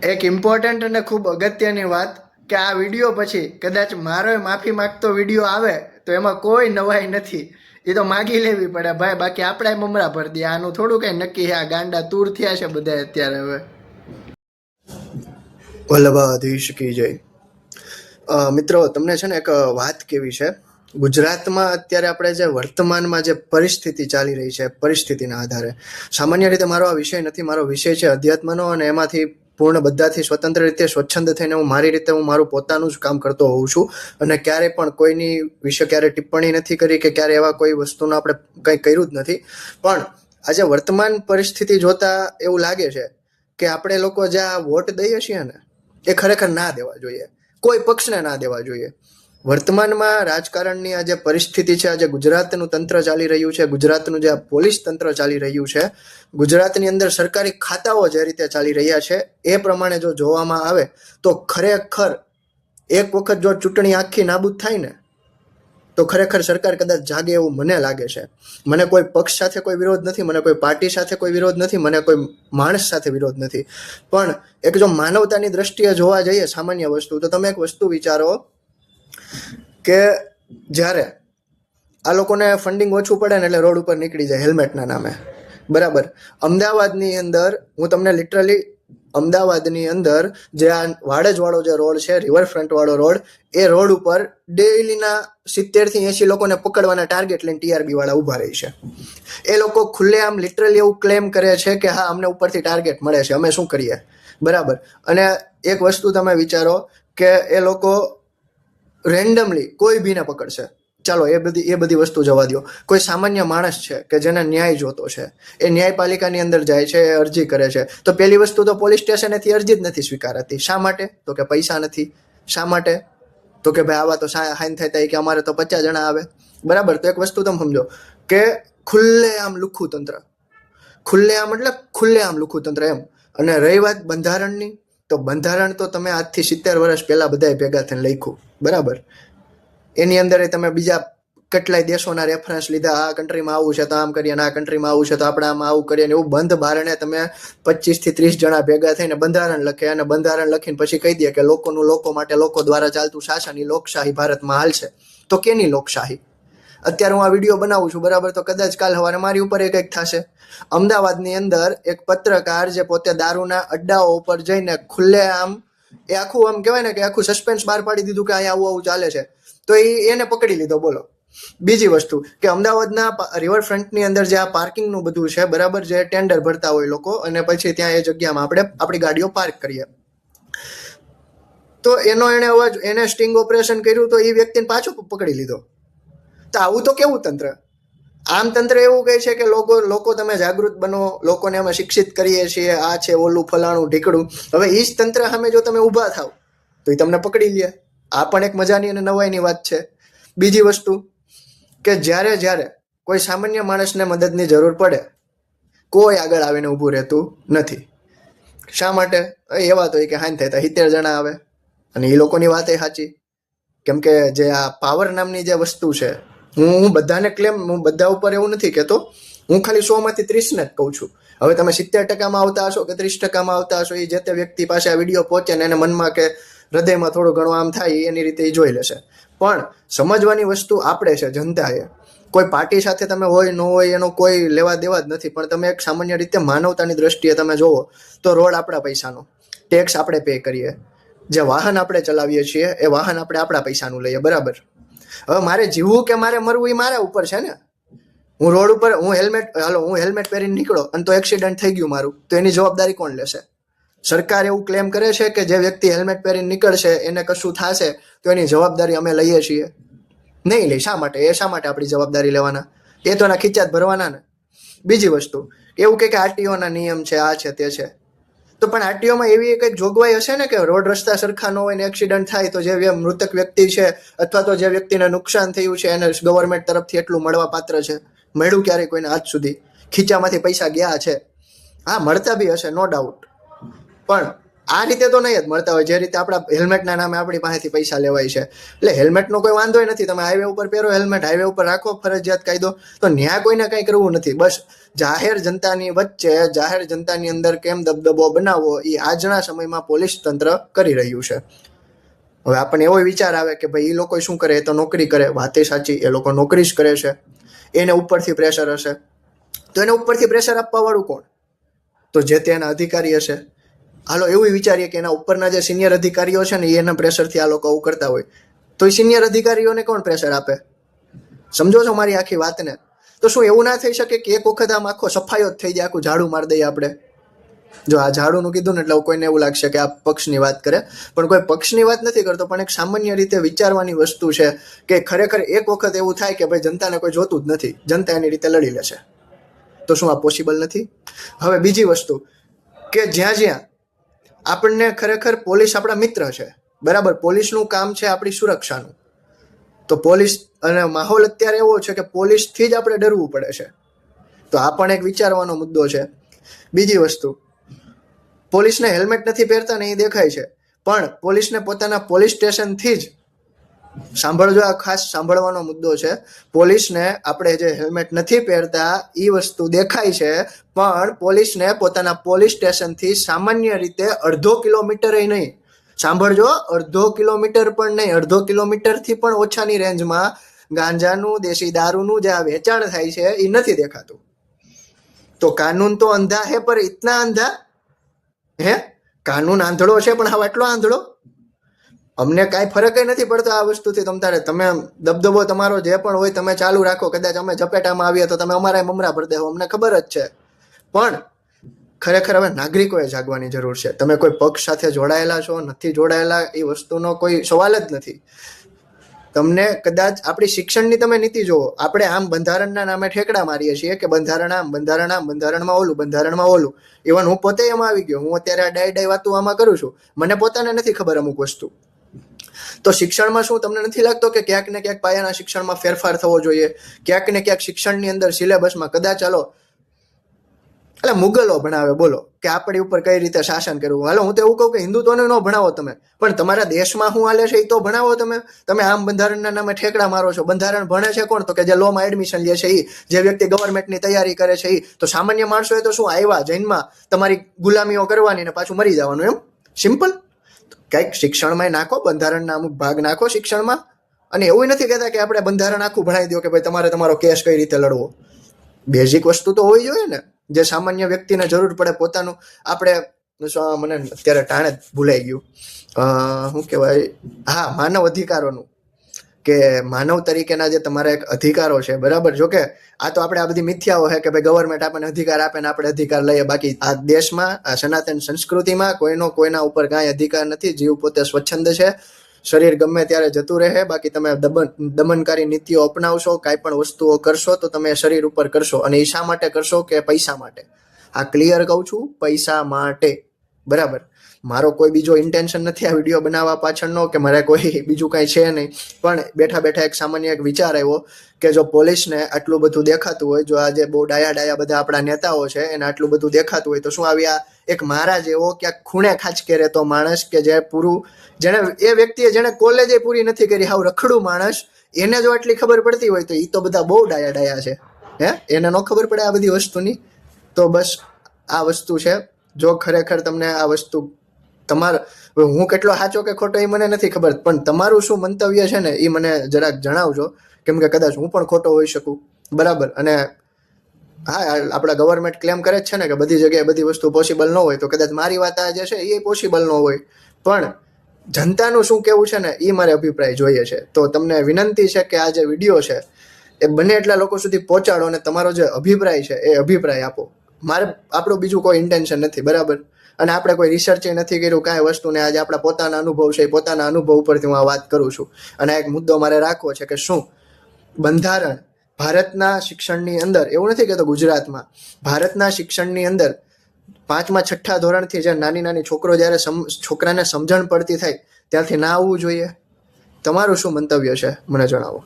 એક ઇમ્પોર્ટન્ટ અને ખૂબ અગત્યની વાત કે આ વિડીયો પછી કદાચ મારો માફી માંગતો વિડીયો આવે તો એમાં કોઈ નવાઈ નથી. એ તો માગી લેવી પડે ભાઈ, બાકી આપણે મમરા ભરી દઈએ. આનું થોડું કઈ નક્કી છે. આ ગાંડા તૂર થયા છે બધા અત્યારે. હવે વલ્લભાધીશ કી જય. મિત્રો, તમને છે ને એક વાત કેવી છે. ગુજરાતમાં અત્યારે આપણે જે વર્તમાનમાં જે પરિસ્થિતિ ચાલી રહી છે, પરિસ્થિતિના આધારે, સામાન્ય રીતે મારો આ વિષય નથી, મારો વિષય છે અધ્યાત્મનો, અને એમાંથી પૂર્ણ બધાથી સ્વતંત્ર રીતે સ્વચ્છંદ થઈને હું મારી રીતે હું મારું પોતાનું જ કામ કરતો હોઉં છું. અને ક્યારેય પણ કોઈની વિશે ક્યારે ટિપ્પણી નથી કરી કે ક્યારે એવા કોઈ વસ્તુનું આપણે કંઈ કર્યું જ નથી. પણ આજે વર્તમાન પરિસ્થિતિ જોતા એવું લાગે છે કે આપણે લોકો જે આ વોટ દઈએ છીએ ને, એ ખરેખર ના દેવા જોઈએ. કોઈ પક્ષને ના દેવા જોઈએ. વર્તમાનમાં રાજકારણની આ જે પરિસ્થિતિ છે, આજે ગુજરાતનું તંત્ર ચાલી રહ્યું છે, ગુજરાતનું જે પોલીસ તંત્ર ચાલી રહ્યું છે, ગુજરાતની અંદર સરકારી ખાતાઓ જે રીતે ચાલી રહ્યા છે, એ પ્રમાણે જો જોવામાં આવે તો ખરેખર એક વખત જો ચૂંટણી આખી નાબૂદ થાય ને તો ખરેખર સરકાર કદાચ જાગે એવું મને લાગે છે. મને કોઈ પક્ષ સાથે કોઈ વિરોધ નથી, મને કોઈ પાર્ટી સાથે કોઈ વિરોધ નથી, મને કોઈ માણસ સાથે વિરોધ નથી. પણ એક જો માનવતાની દ્રષ્ટિએ જોવા જઈએ સામાન્ય વસ્તુ, તો તમે એક વસ્તુ વિચારો કે જ્યારે આ લોકોને ફંડિંગ ઓછું પડે ને એટલે રોડ ઉપર નીકળી જાય હેલ્મેટના નામે, બરાબર. અમદાવાદની અંદર હું તમને લિટરલી અમદાવાદની અંદર જે આ વાડજવાળો જે રોડ છે, રિવરફ્રન્ટ વાળો રોડ, એ રોડ ઉપર ડેઈલીના 70 થી 80 લોકોને પકડવાના ટાર્ગેટ લઈને ટીઆરબી વાળા ઊભા રહી છે. એ લોકો ખુલ્લેઆમ લિટરલી એવું ક્લેમ કરે છે કે હા, અમને ઉપરથી ટાર્ગેટ મળે છે, અમે શું કરીએ, બરાબર. અને એક વસ્તુ તમે વિચારો કે એ લોકો રેન્ડમલી કોઈ બીને પકડશે. ચાલો એ બધી વસ્તુ જવા દો. કોઈ સામાન્ય માણસ છે કે જેને ન્યાય જોતો છે, એ ન્યાયપાલિકાની અંદર જાય છે, એ અરજી કરે છે, તો પહેલી વસ્તુ તો પોલીસ સ્ટેશનેથી અરજી જ નથી સ્વીકારાતી. શા માટે? તો કે પૈસા નથી. શા માટે? તો કે ભાઈ આવા તો હાઈન થાય કે અમારે તો 50 જણા આવે, બરાબર. તો એક વસ્તુ તમે સમજો કે ખુલ્લેઆમ લુખ્ખું તંત્ર, ખુલ્લેઆમ એટલે ખુલ્લેઆમ લુખ્ખું તંત્ર એમ. અને રહી વાત બંધારણની, તો બંધારણ તો તમે આજથી 70 વર્ષ પહેલા બધાએ ભેગા થઈને લખ્યું, બરાબર. એની અંદર તમે બીજા કેટલાય દેશોના રેફરન્સ લીધા. આ કન્ટ્રીમાં આવું છે તો આમ કરીએ, આ કન્ટ્રીમાં આવું છે તો આપણે આમાં આવું કરીએ. એવું બંધ બારણે તમે 25 થી 30 જણા ભેગા થઈને બંધારણ લખે, અને બંધારણ લખીને પછી કહી દે કે લોકોનું લોકો માટે, લોકો દ્વારા ચાલતું શાસન, લોકશાહી ભારતમાં હાલશે. તો કેની લોકશાહી? અત્યારે હું આ વિડીયો બનાવું છું, બરાબર, તો કદાચ કાલ સવારે મારી ઉપર એ કંઈક થશે. અમદાવાદની અંદર એક પત્રકાર જે પોતે દારૂના અડ્ડાઓ ઉપર જઈને ખુલ્લેઆમ એ આખું આમ કહેવાય ને કે આખું સસ્પેન્સ બહાર પાડી દીધું કે અહીંયા આવું ચાલે છે, તો એને પકડી લીધો. બોલો. બીજી વસ્તુ કે અમદાવાદના રિવરફ્રન્ટની અંદર જે આ પાર્કિંગનું બધું છે, બરાબર, જે ટેન્ડર ભરતા હોય લોકો, અને પછી ત્યાં એ જગ્યામાં આપણે આપણી ગાડીઓ પાર્ક કરીએ, તો એને અવાજ, એને સ્ટિંગ ઓપરેશન કર્યું, તો એ વ્યક્તિને પાછો પકડી લીધો. તો આવું તો કેવું તંત્ર? આમ તંત્ર એવું કહે છે કે લોકો તમે જાગૃત બનો, લોકોને અમે શિક્ષિત કરીએ છીએ, આ છે ઓલું ફલાણું ઢીકડું. હવે એ જ તંત્ર સામે જો તમે ઊભા થાવ તો એ તમને પકડી લે. આ પણ એક મજાની અને નવાઈની વાત છે. બીજી વસ્તુ કે જ્યારે કોઈ સામાન્ય માણસને મદદની જરૂર પડે, કોઈ આગળ આવીને ઊભું રહેતું નથી. શા માટે? એવા તો કે હાન થાય 70 જણા આવે, અને એ લોકોની વાત એ સાચી. કેમ કે જે આ પાવર નામની જે વસ્તુ છે, હું બધાને હું બધા ઉપર એવું નથી કહેતો, હું ખાલી 100 માંથી 30 ને જ કહું છું. હવે તમે 70% આવતા હશો કે 30% આવતા હશો, એ જે તે વ્યક્તિ પાસે આ વિડીયો પહોંચે ને એને મનમાં કે હૃદયમાં થોડું ઘણું આમ થાય, એની રીતે એ જોઈ લેશે. પણ સમજવાની વસ્તુ આપણે છે, જનતાએ. કોઈ પાર્ટી સાથે તમે હોય ન હોય એનો કોઈ લેવા દેવા જ નથી. પણ તમે એક સામાન્ય રીતે માનવતાની દ્રષ્ટિએ તમે જોવો તો રોડ આપણા પૈસાનો, ટેક્સ આપણે પે કરીએ, જે વાહન આપણે ચલાવીએ છીએ એ વાહન આપણે આપણા પૈસાનું લઈએ, બરાબર. હવે મારે જીવવું કે મારે મરવું એ મારા ઉપર છે ને. હું રોડ ઉપર હું હેલ્મેટ પહેરીને નીકળો અને તો એક્સિડન્ટ થઈ ગયું મારું, તો એની જવાબદારી કોણ લેશે? સરકાર એવું ક્લેમ કરે છે કે જે વ્યક્તિ હેલ્મેટ પહેરીને નીકળશે એને કશું થશે તો એની જવાબદારી અમે લઈએ છીએ. નહીં લઈ. શા માટે? એ શા માટે આપણી જવાબદારી લેવાના? એ તો એના ખીચા જ ભરવાના ને. બીજી વસ્તુ એવું કે આરટીઓના નિયમ છે, આ છે, તે છે. તો પણ આરટીઓમાં એવી કંઈક જોગવાઈ હશે ને કે રોડ રસ્તા સરખા ન હોય ને એક્સિડન્ટ થાય તો જે મૃતક વ્યક્તિ છે અથવા તો જે વ્યક્તિને નુકસાન થયું છે એને ગવર્મેન્ટ તરફથી એટલું મળવા પાત્ર છે. મળ્યું ક્યારેય કોઈને આજ સુધી? ખીચામાંથી પૈસા ગયા છે? હા, મળતા બી હશે, નો ડાઉટ. પણ આ રીતે તો નહીં જ મળતા હોય જે રીતે આપણા હેલ્મેટના નામે આપણી પાસેથી પૈસા લેવાય છે. એટલે હેલ્મેટનો કોઈ વાંધો નથી, તમે હાઈવે ઉપર પહેરો હેલ્મેટ, હાઈવે ઉપર રાખો ફરજિયાત કાયદો, તો ન્યા કોઈને કંઈ કરવું નથી. બસ જાહેર જનતાની વચ્ચે, જાહેર જનતાની અંદર કેમ દબદબો બનાવવો એ આજના સમયમાં પોલીસ તંત્ર કરી રહ્યું છે. હવે આપણને એવો વિચાર આવે કે ભાઈ એ લોકો શું કરે, એ તો નોકરી કરે. વાતે સાચી, એ લોકો નોકરી જ કરે છે, એને ઉપરથી પ્રેશર હશે. તો એને ઉપરથી પ્રેશર આપવા વાળું કોણ? તો જે તેના અધિકારી હશે. હાલો એવું વિચારીએ કે એના ઉપરના જે સિનિયર અધિકારીઓ છે ને એના પ્રેશરથી આ લોકો આવું કરતા હોય, તો એ સિનિયર અધિકારીઓને કોણ પ્રેશર આપે? સમજો છો મારી આખી વાતને? તો શું એવું ના થઈ શકે કે એક વખત આમ આખો સફાયો જ થઈ જાય, આખું ઝાડુ મારી દઈએ આપણે? જો આ ઝાડુનું કીધું ને એટલે કોઈને એવું લાગશે કે આ પક્ષની વાત કરે, પણ કોઈ પક્ષની વાત નથી કરતો, પણ એક સામાન્ય રીતે વિચારવાની વસ્તુ છે કે ખરેખર એક વખત એવું થાય કે ભાઈ જનતાને કોઈ જોતું જ નથી, જનતા એની રીતે લડી લેશે. તો શું આ પોસિબલ નથી? હવે બીજી વસ્તુ કે જ્યાં આપણને ખરેખર પોલીસ આપણા મિત્ર છે, બરાબર, પોલીસનું કામ છે આપણી સુરક્ષાનું, તો પોલીસ અને માહોલ અત્યારે એવો છે કે પોલીસથી જ આપણે ડરવું પડે છે. તો આ પણ એક વિચારવાનો મુદ્દો છે. બીજી વસ્તુ, પોલીસને હેલ્મેટ નથી પહેરતા ને એ દેખાય છે, પણ પોલીસને પોતાના પોલીસ સ્ટેશનથી જ સાંભળજો, આ ખાસ સાંભળવાનો મુદ્દો છે. પોલીસને આપણે જે હેલ્મેટ નથી પહેરતા એ વસ્તુ દેખાય છે, પણ પોલીસને પોતાના પોલીસ સ્ટેશનથી સામાન્ય રીતે 1/2 કિલોમીટર નહીં, સાંભળજો, 1/2 કિલોમીટર પણ નહીં, 1/2 કિલોમીટરથી પણ ઓછાની રેન્જમાં ગાંજાનું, દેશી દારૂનું જે આ વેચાણ થાય છે એ નથી દેખાતું. તો કાનૂન તો અંધા હે પર ઇતના અંધા હે, કાનૂન આંધળો છે પણ હવે એટલો આંધળો, અમને કાંઈ ફરક નથી પડતો આ વસ્તુથી. તમે દબદબો તમારો જે પણ હોય તમે ચાલુ રાખો, કદાચ અમે ઝપેટામાં આવીએ તો તમે અમારા મમરા ભરી દેવો, અમને ખબર જ છે. પણ ખરેખર હવે નાગરિકોએ જાગવાની જરૂર છે. તમે કોઈ પક્ષ સાથે જોડાયેલા છો, નથી જોડાયેલા, એ વસ્તુનો કોઈ સવાલ જ નથી. તમને કદાચ આપણી શિક્ષણની તમે નીતિ જુઓ, આપણે આમ બંધારણના નામે ઠેકડા મારીએ છીએ કે બંધારણ આમ, બંધારણ આમ, બંધારણમાં ઓલું, બંધારણમાં ઓલું. ઇવન હું પોતે એમાં આવી ગયો, હું અત્યારે આ ડાય વાતું આમાં કરું છું, મને પોતાને નથી ખબર અમુક વસ્તુ. તો શિક્ષણમાં શું તમને નથી લાગતો કે ક્યાંક ને ક્યાંક પાયાના શિક્ષણમાં ફેરફાર થવો જોઈએ? ક્યાંક ને ક્યાંક શિક્ષણની અંદર સિલેબસમાં કદાચ ચાલો એટલે મુગલો ભણાવે, બોલો કે આપણી ઉપર કઈ રીતે શાસન કરવું. હાલો હું તો એવું કહું કે હિન્દુત્વને ન ભણાવો તમે, પણ તમારા દેશમાં શું હાલે છે એ તો ભણાવો તમે. તમે આમ બંધારણના નામે ઠેકડા મારો છો. બંધારણ ભણે છે કોણ? તો કે જે લોમાં એડમિશન લે છે એ, જે વ્યક્તિ ગવર્મેન્ટની તૈયારી કરે છે એ. તો સામાન્ય માણસોએ તો શું આવ્યા જૈનમાં તમારી ગુલામીઓ કરવાની ને પાછું મરી જવાનું, એમ સિમ્પલ. કંઈક શિક્ષણમાં નાખો, બંધારણના અમુક ભાગ નાખો શિક્ષણમાં. અને એવું નથી કહેતા કે આપણે બંધારણ આખું ભણાવી દો કે ભાઈ તમારે તમારો કેસ કઈ રીતે લડવો. બેઝિક વસ્તુ તો હોવી જોઈએ ને, જે સામાન્ય વ્યક્તિને જરૂર પડે. પોતાનું આપણે, મને અત્યારે ટાણે ભૂલાઈ ગયું, શું કહેવાય, હા, માનવ અધિકારોનું, કે માનવ તરીકેના જે તમારા એક અધિકારો છે, બરાબર. જો કે આ તો આપણે આ બધી મિથ્યાઓ છે કે ભાઈ ગવર્મેન્ટ આપણને અધિકાર આપે ને આપણે અધિકાર લઈએ. બાકી આ દેશમાં, આ સનાતન સંસ્કૃતિમાં કોઈના ઉપર કાંઈ અધિકાર નથી. જીવ પોતે સ્વચ્છંદ છે, શરીર ગમે ત્યારે જતું રહે. બાકી તમે દમનકારી નીતિઓ અપનાવશો, કાંઈ પણ વસ્તુઓ કરશો તો તમે શરીર ઉપર કરશો. અને એ શા માટે કરશો? કે પૈસા માટે. આ ક્લિયર કહું છું, પૈસા માટે, બરાબર. મારો કોઈ બીજો ઇન્ટેન્શન નથી આ વિડીયો બનાવવા પાછળનો, કે મારે કોઈ બીજું કાંઈ છે નહીં. પણ બેઠા બેઠા એક સામાન્ય એક વિચાર આવ્યો કે જો પોલીસને આટલું બધું દેખાતું હોય, જો આ જે બહુ ડાયા બધા આપણા નેતાઓ છે એને આટલું બધું દેખાતું હોય, તો શું આવી આ એક મારા જેવો ક્યાંક ખૂણે ખાંચકે રહેતો માણસ, કે જે પૂરું, જેને એ વ્યક્તિએ જેને કોલેજે પૂરી નથી કરી, હાવ રખડું માણસ, એને જો આટલી ખબર પડતી હોય તો એ તો બધા બહુ ડાયા છે હે, એને ન ખબર પડે આ બધી વસ્તુની. તો બસ આ વસ્તુ છે. જો ખરેખર તમને આ વસ્તુ તમારે, હું કેટલો સાચો કે ખોટો એ મને નથી ખબર, પણ તમારું શું મંતવ્ય છે ને એ મને જરાક જણાવજો, કેમ કે કદાચ હું પણ ખોટો હોઈ શકું, બરાબર. અને હા, આપણા ગવર્મેન્ટ ક્લેમ કરે જ છે ને કે બધી જગ્યાએ બધી વસ્તુ પોસિબલ ન હોય, તો કદાચ મારી વાત આ જે છે એ પોસિબલ ન હોય, પણ જનતાનું શું કેવું છે ને એ મારે અભિપ્રાય જોઈએ છે. તો તમને વિનંતી છે કે આ જે વિડીયો છે એ બને એટલા લોકો સુધી પહોંચાડો અને તમારો જે અભિપ્રાય છે એ અભિપ્રાય આપો. મારે આપણું બીજું કોઈ ઇન્ટેન્શન નથી, બરાબર. અને આપણે કોઈ રિસર્ચ નથી કર્યું કાંઈ વસ્તુને, આજે આપણા પોતાના અનુભવ છે, એ પોતાના અનુભવ ઉપરથી હું આ વાત કરું છું. અને એક મુદ્દો મારે રાખવો છે કે શું બંધારણ ભારતના શિક્ષણની અંદર, એવું નથી કહેતો ગુજરાતમાં, ભારતના શિક્ષણની અંદર 5મા 6ઠા ધોરણથી જે નાની છોકરો જ્યારે છોકરાને સમજણ પડતી થાય ત્યારથી ના આવવું જોઈએ. તમારું શું મંતવ્ય છે મને જણાવો.